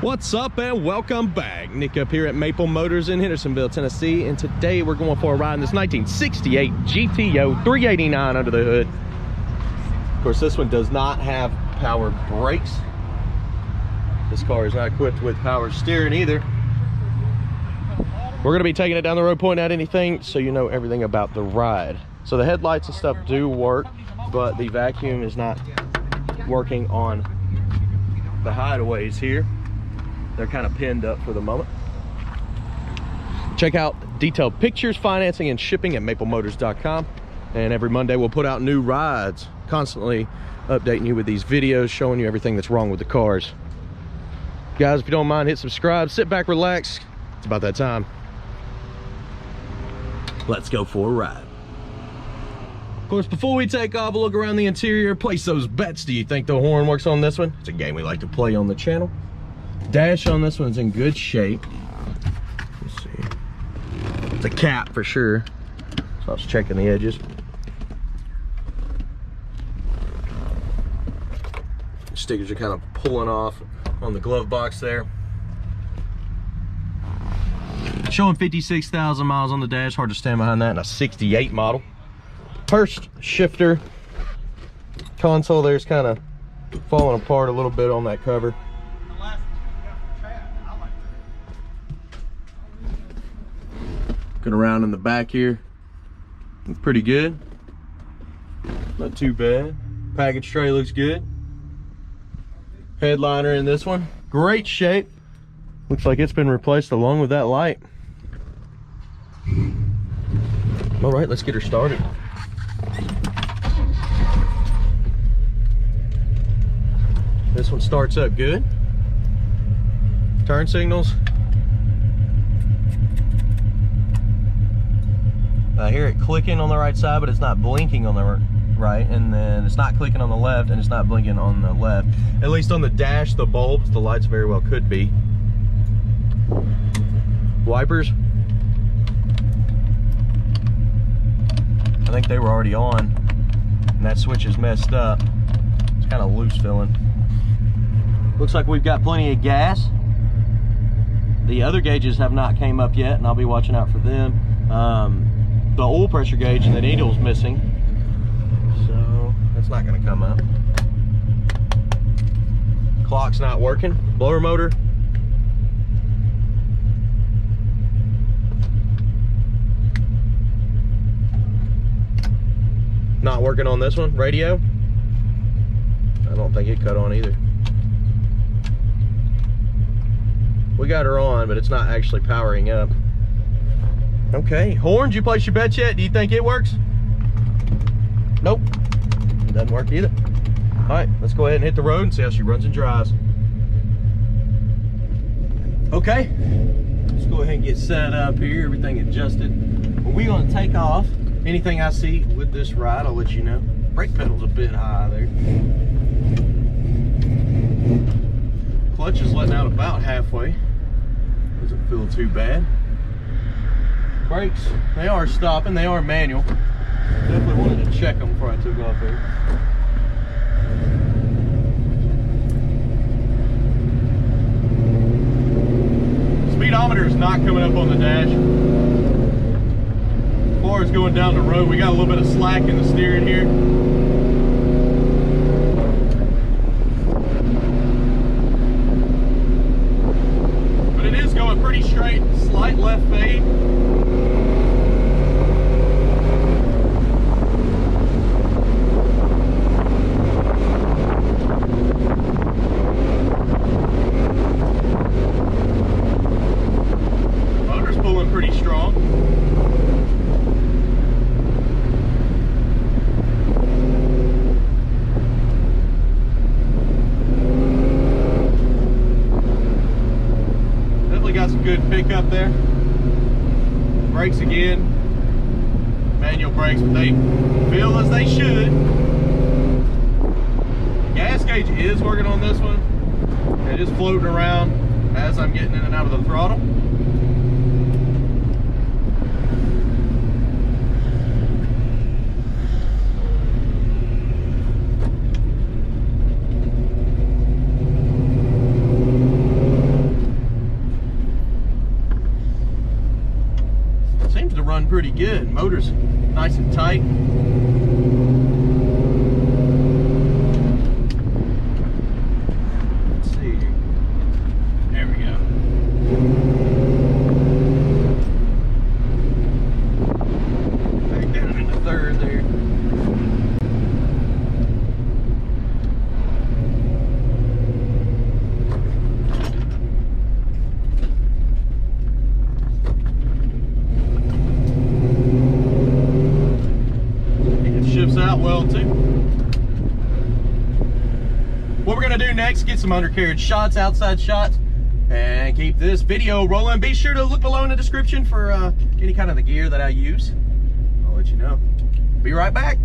What's up and welcome back. Nick up here at Maple Motors in Hendersonville, Tennessee, and today we're going for a ride in this 1968 GTO 389 under the hood. Of course, this one does not have power brakes. This car is not equipped with power steering either. We're going to be taking it down the road, pointing out anything so you know everything about the ride. So the headlights and stuff do work, but the vacuum is not working on the hideaways here. They're kind of pinned up for the moment. Check out detailed pictures, financing, and shipping at maplemotors.com. And every Monday we'll put out new rides, constantly updating you with these videos, showing you everything that's wrong with the cars. Guys, if you don't mind, hit subscribe, sit back, relax. It's about that time. Let's go for a ride. Of course, before we take off, we'll look around the interior, place those bets. Do you think the horn works on this one? It's a game we like to play on the channel. Dash on this one's in good shape. Let's see. It's a cap for sure. So I was checking the edges. Stickers are kind of pulling off on the glove box there. Showing 56,000 miles on the dash. Hard to stand behind that in a 68 model. Hurst shifter. Console there's kind of falling apart a little bit on that cover. Looking around in the back here, pretty good, not too bad. Package tray looks good. Headliner in this one, great shape. Looks like it's been replaced along with that light. All right, let's get her started. This one starts up good. Turn signals. I hear it clicking on the right side, but it's not blinking on the right, and then it's not clicking on the left, and it's not blinking on the left. At least on the dash, the bulbs, the lights very well could be. Wipers. I think they were already on, and that switch is messed up. It's kind of loose filling. Looks like we've got plenty of gas. The other gauges have not came up yet, and I'll be watching out for them. The oil pressure gauge and the needle's missing, so that's not going to come up. Clock's not working. Blower motor. Not working on this one. Radio. I don't think it cut on either. We got her on, but it's not actually powering up. Okay, horns, you placed your bet yet? Do you think it works? Nope, doesn't work either. All right, let's go ahead and hit the road and see how she runs and drives. Okay, let's go ahead and get set up here, everything adjusted. We're gonna take off. Anything I see with this ride, I'll let you know. Brake pedal's a bit high there. Clutch is letting out about halfway. Doesn't feel too bad. Brakes, they are stopping, they are manual. Definitely wanted to check them before I took off there. Speedometer is not coming up on the dash. As far as going down the road, we got a little bit of slack in the steering here. But it is going pretty straight, slight left fade. Pretty strong. Definitely got some good pickup there. Brakes again. Manual brakes, but they feel as they should. Gas gauge is working on this one. It is floating around as I'm getting in and out of the throttle. pretty good. Motor's nice and tight. Let's see. There we go. Back down into third there. Out well too. What we're gonna do next, get some undercarriage shots, outside shots, and keep this video rolling. Be sure to look below in the description for any kind of the gear that I use. I'll let you know. Be right back.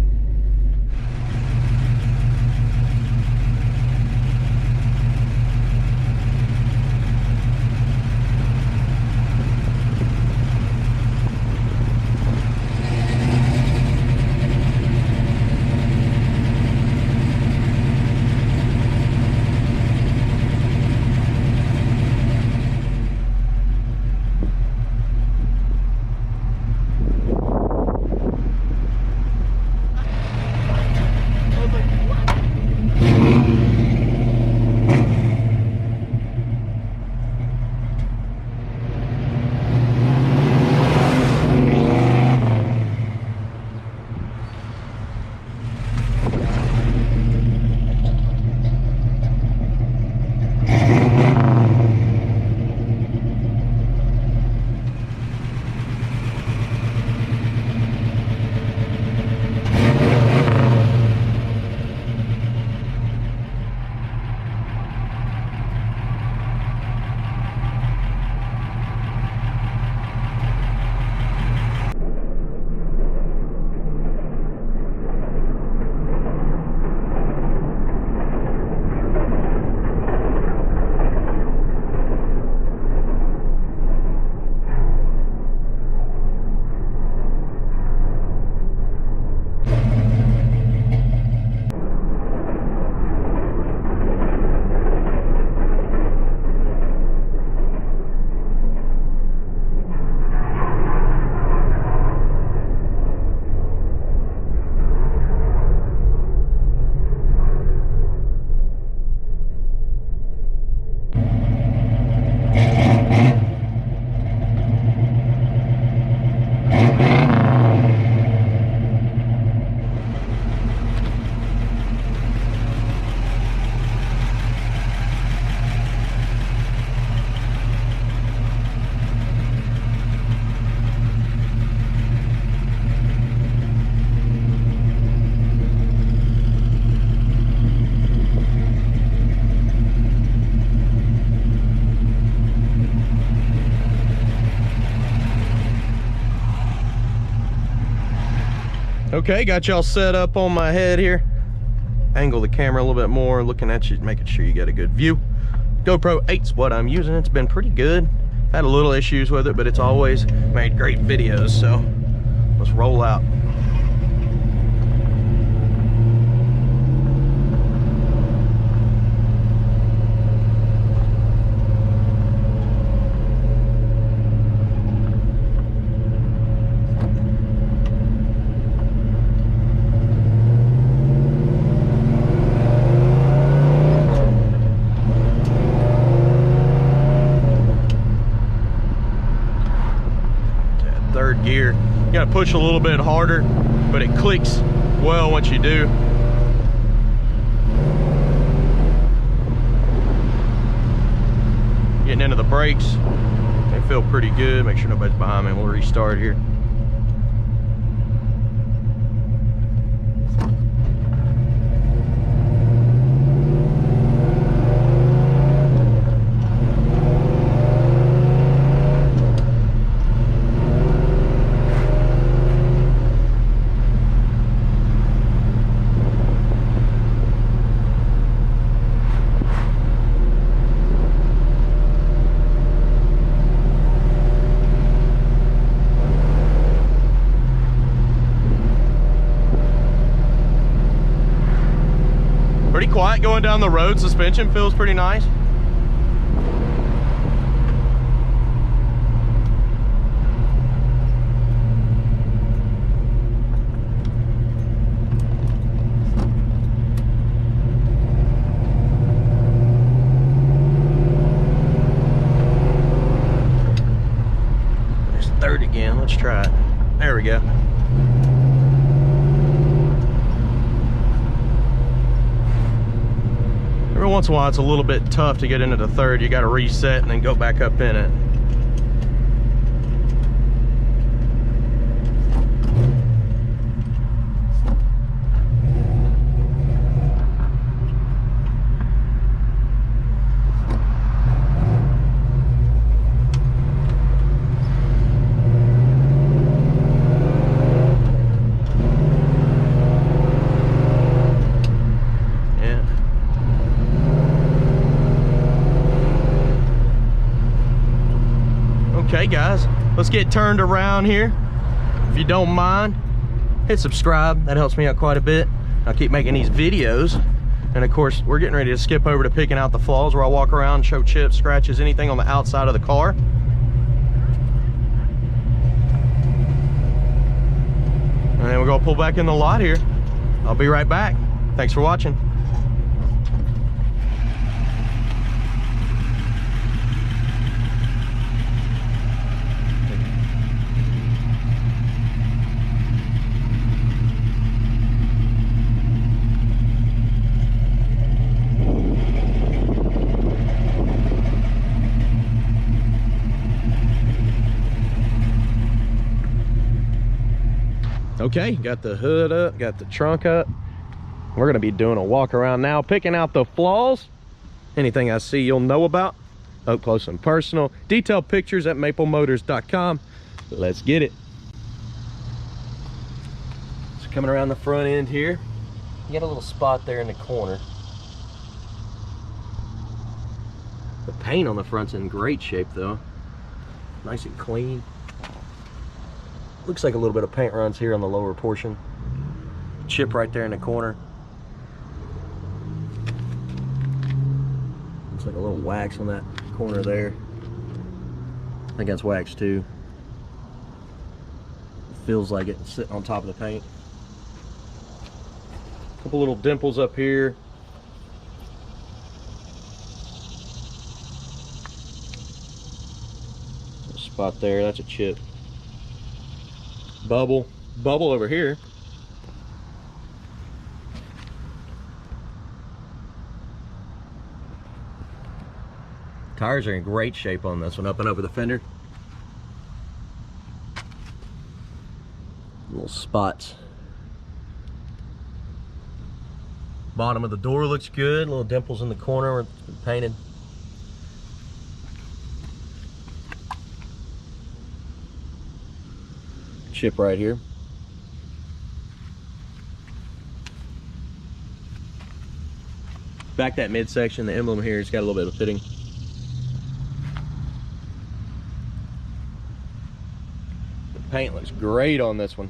Okay, got y'all set up on my head here. Angle the camera a little bit more, looking at you, making sure you get a good view. GoPro 8's what I'm using. It's been pretty good. Had a little issues with it, but it's always made great videos, so let's roll out. Third gear, you gotta push a little bit harder, but it clicks well once you do. Getting into the brakes, they feel pretty good. Make sure nobody's behind me. We'll restart here. Pretty quiet going down the road. Suspension feels pretty nice. try it. There we go. Every once in a while, it's a little bit tough to get into the third. You got to reset and then go back up in it. Okay guys, let's get turned around here. If you don't mind, hit subscribe. That helps me out quite a bit. I'll keep making these videos. And of course, we're getting ready to skip over to picking out the flaws, where I walk around, show chips, scratches, anything on the outside of the car. And then we're gonna pull back in the lot here. I'll be right back. Thanks for watching. Okay, got the hood up, got the trunk up. We're gonna be doing a walk around now, picking out the flaws. Anything I see you'll know about, up close and personal. Detailed pictures at maplemotors.com. Let's get it. So coming around the front end here, you got a little spot there in the corner. The paint on the front's in great shape though. Nice and clean. Looks like a little bit of paint runs here on the lower portion. Chip right there in the corner. Looks like a little wax on that corner there. I think that's wax too. Feels like it sitting on top of the paint. Couple little dimples up here. Spot there, that's a chip. Bubble over here. Tires are in great shape on this one, up and over the fender. Little spots. Bottom of the door looks good. Little dimples in the corner where it's been painted. Chip right here. Back that midsection, the emblem here has got a little bit of pitting. The paint looks great on this one.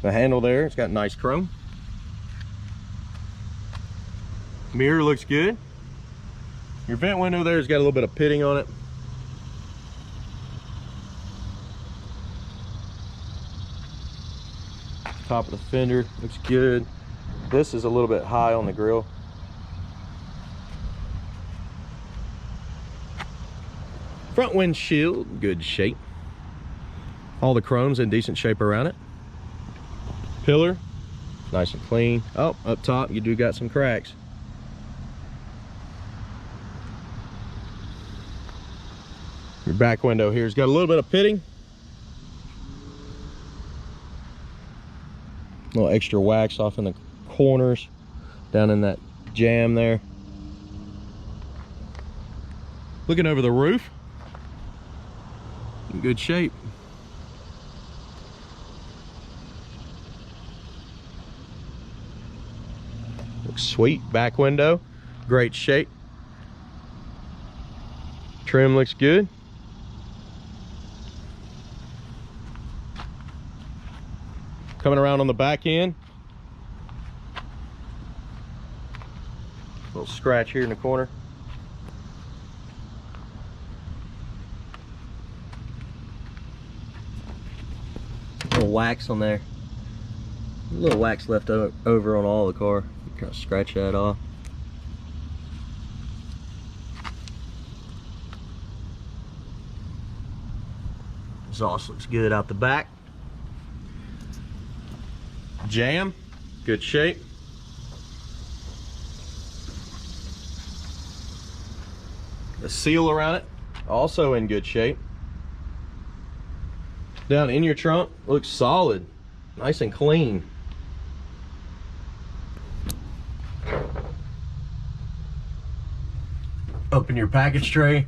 The handle there, it's got nice chrome. Mirror looks good. Your vent window there's got a little bit of pitting on it. Top of the fender looks good. This is a little bit high on the grill. Front windshield, good shape. All the chrome's in decent shape around it. Pillar, nice and clean. Oh, up top you do got some cracks. Your back window here's got a little bit of pitting. A little extra wax off in the corners, down in that jam there. Looking over the roof, in good shape. Looks sweet. Back window, great shape. Trim looks good. Coming around on the back end, little scratch here in the corner. A little wax on there. A little wax left over on all the car. Kind of scratch that off. Exhaust looks good out the back. Jam, good shape. The seal around it, also in good shape. Down in your trunk, looks solid, nice and clean. Open your package tray.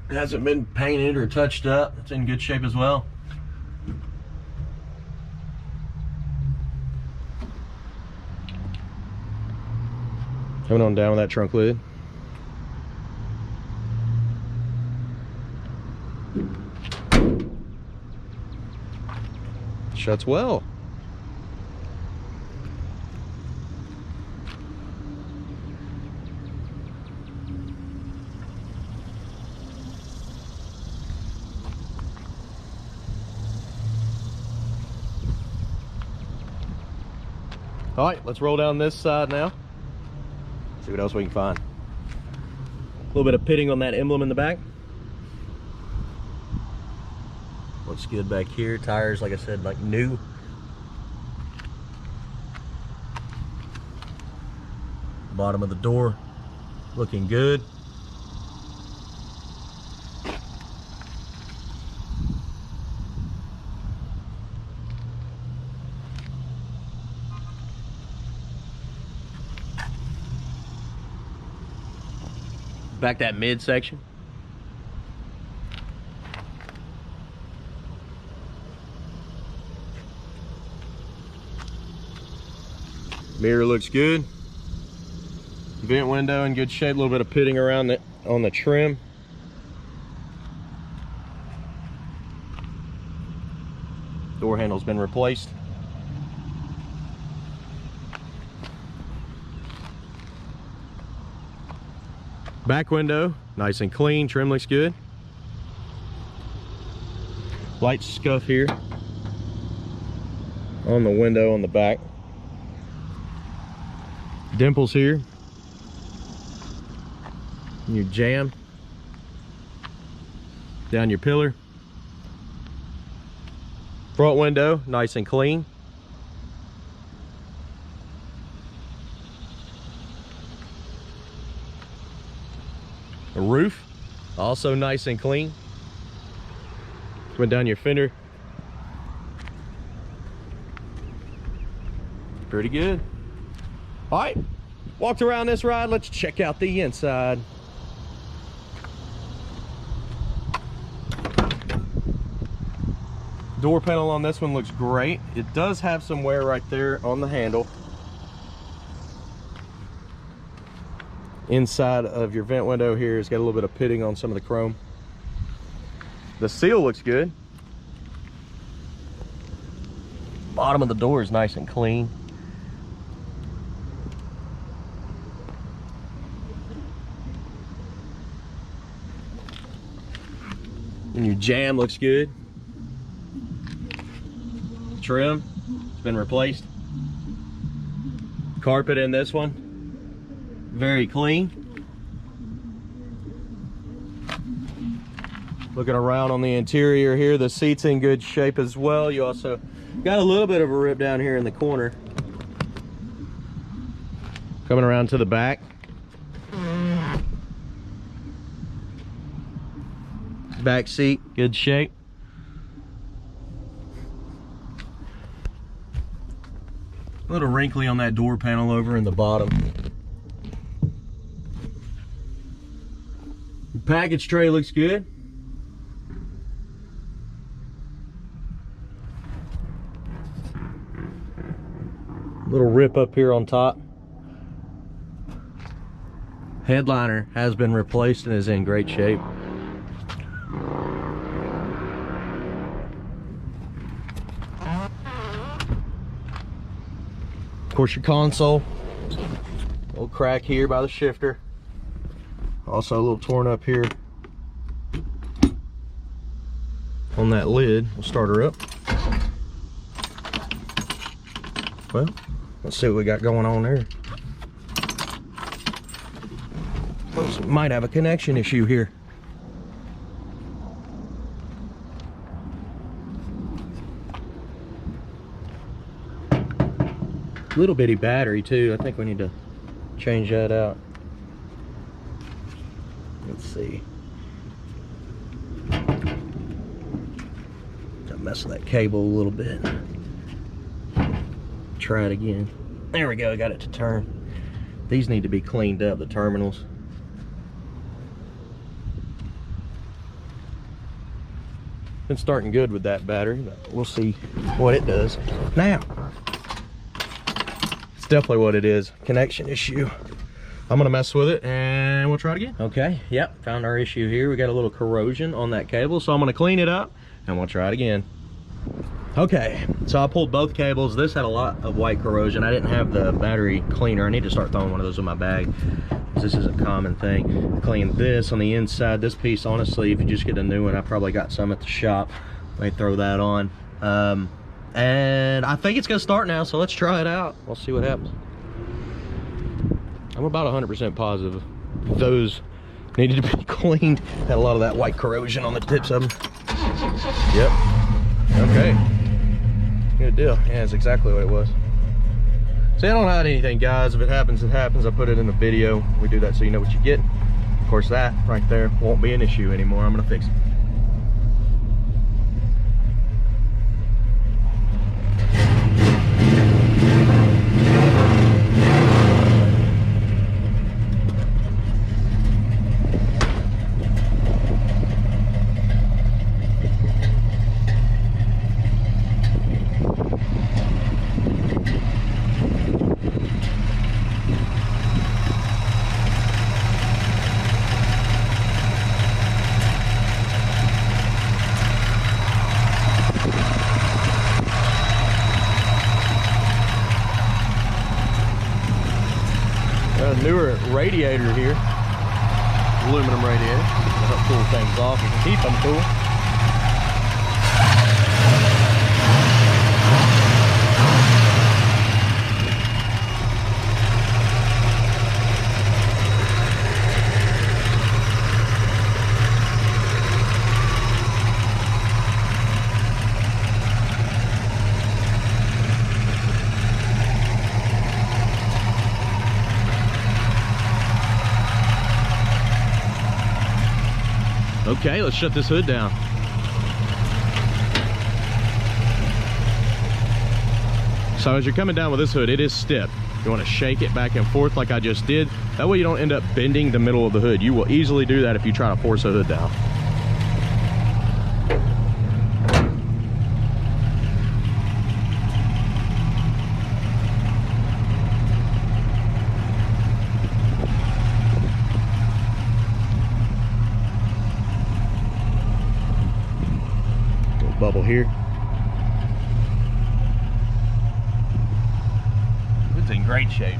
It hasn't been painted or touched up. It's in good shape as well. Coming on down with that trunk lid. Shuts well. All right, let's roll down this side now. See what else we can find. A little bit of pitting on that emblem in the back. Looks good back here. Tires, like I said, like new. Bottom of the door looking good. Back that midsection. Mirror looks good. Vent window in good shape. A little bit of pitting around it on the trim. Door handle's been replaced. Back window, nice and clean. Trim looks good. Light scuff here on the window on the back. Dimples here. Your jam down your pillar. Front window, nice and clean. The roof, also nice and clean. Went down your fender. Pretty good. All right, walked around this ride. Let's check out the inside. Door panel on this one looks great. It does have some wear right there on the handle. Inside of your vent window here has got a little bit of pitting on some of the chrome. The seal looks good. Bottom of the door is nice and clean. And your jam looks good. Trim has been replaced. Carpet in this one, very clean. Looking around on the interior here, the seat's in good shape as well. You also got a little bit of a rip down here in the corner. Coming around to the back. Back seat, good shape. A little wrinkly on that door panel over in the bottom. Package tray looks good. Little rip up here on top. Headliner has been replaced and is in great shape. Of course, your console, little crack here by the shifter. Also a little torn up here on that lid. We'll start her up. Well, let's see what we got going on there. Might have a connection issue here. Little bitty battery too. I think we need to change that out. Let's see. Gotta mess with that cable a little bit. Try it again. There we go, got it to turn. These need to be cleaned up, the terminals. Been starting good with that battery, but we'll see what it does. Now, it's definitely what it is, connection issue. I'm gonna mess with it and we'll try it again. Okay, yep, found our issue here. We got a little corrosion on that cable, so I'm gonna clean it up and we'll try it again. Okay, so I pulled both cables. This had a lot of white corrosion. I didn't have the battery cleaner. I need to start throwing one of those in my bag. This is a common thing. Clean this on the inside. This piece, honestly, if you just get a new one, I probably got some at the shop. May throw that on. And I think it's gonna start now, so let's try it out. We'll see what happens. I'm about 100% positive those needed to be cleaned. Had a lot of that white corrosion on the tips of them. Yep. Okay. Good deal. Yeah, that's exactly what it was. See, I don't hide anything, guys. If it happens, it happens. I put it in the video. We do that so you know what you get. Of course, that right there won't be an issue anymore. I'm gonna fix it. Newer radiator here, aluminum radiator, to help cool things off and keep them cool. Okay, let's shut this hood down. So as you're coming down with this hood, it is stiff. You want to shake it back and forth like I just did. That way you don't end up bending the middle of the hood. You will easily do that if you try to force a hood down. Bubble here. It's in great shape.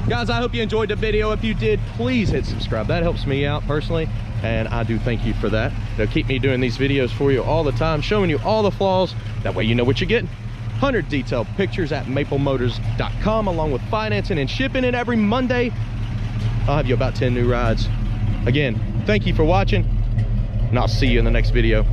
Guys, I hope you enjoyed the video. If you did, please hit subscribe. That helps me out personally, and I do thank you for that. It'll keep me doing these videos for you all the time, showing you all the flaws. That way you know what you're getting. 100 detailed pictures at maplemotors.com, along with financing and shipping. And every Monday, I'll have you about 10 new rides. Again, thank you for watching, and I'll see you in the next video.